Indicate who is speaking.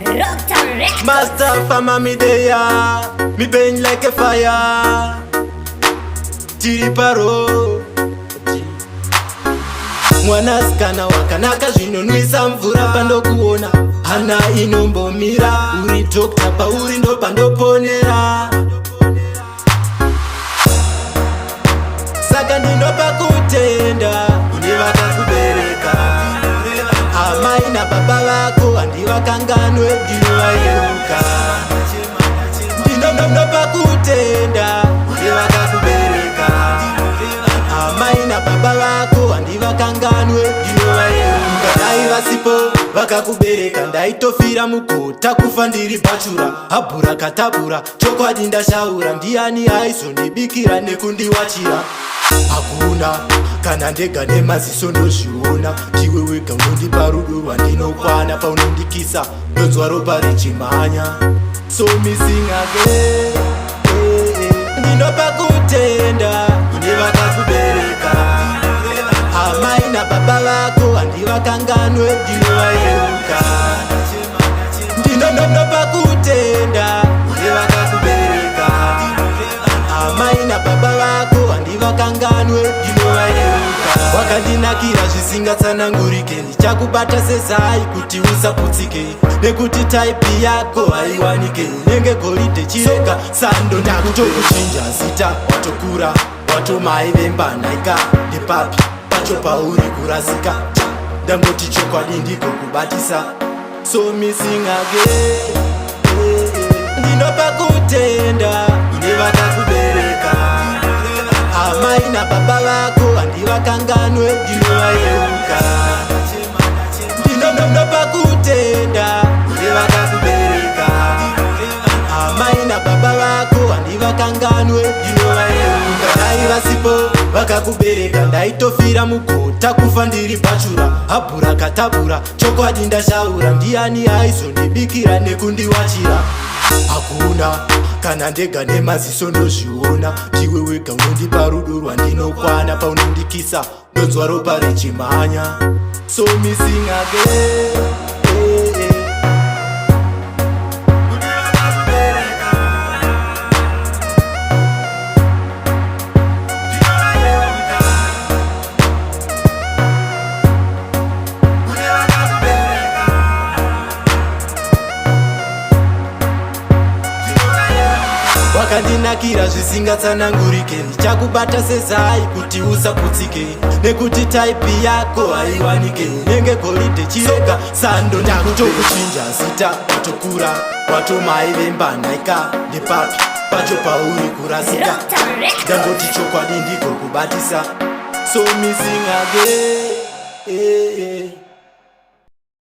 Speaker 1: Master farmer me there, me burn like a fire. Tiriparo mwanasikana wakanaka zvinonwisa mvura pandokuona hana inombomira uri dokta pauri ndo pandoponera saka ndinopa kutenda kune vakakubereka amai nababa vako handivakanganwe ndinovayeuka ndinopa kutenda kune vakakubereka amai nababa vako handivakanganwe ndinovayeuka dai vasipo vakakubereka ndaitofira mugota kufa ndiri bachura habhura katabhura chokwadi ndashaura ndiani aizondibikira nekundiwachira hakuna kana ndega nemaziso ndozviona ndiwe wega unondipa rudo rwandinokwana paunondikisa ndonzwa ropa richimhanya so missing again ndinopa kutenda kune vakakubereka amai nababa vako handivakanganwe ndinovayeuka ndinopa kutenda kune vakakubereka amai nababa vako handivakanganwe ndinovayeuka wakandinakira zvisingatsanangurike ndichakubata sezai kuti usaputsike nekuti taipi yako haiwanike unenge goridhe chireka sando ndakutokuchinja zita watokura watomai vembanaika ndepapi pacho pauri kurasika ndangoti chokwadi ndiko kubatisa so missing again ndinopa kutenda kune vakakubereka amai nababa vako handivakanganwe ndinovayeuka ndinopa kutenda kune vakakubereka amai nababa vako handivakanganwe ndinovayeuka dai vasipo vakakubereka ndaitofira mugota kufa ndiri bachura habhura katabhura chokwadi ndashaura ndiani aizondibikira nekundiwachira hakuna kana ndega nemaziso ndozviona ndiwe wega unondipa rudo rwandinokwana paunondikisa ndonzwa ropa richimhanya so missing again wakandinakira zvisingatsanangurike ndichakubata sezai kuti usaputsike nekuti taipi yako haiwanike unenge goridhe chireka sando ndakutokuchinja zita watokura watomai vembanaika ndepapi pacho pauri kurasika ndangoti chokwadi ndiko kubatisa so missing again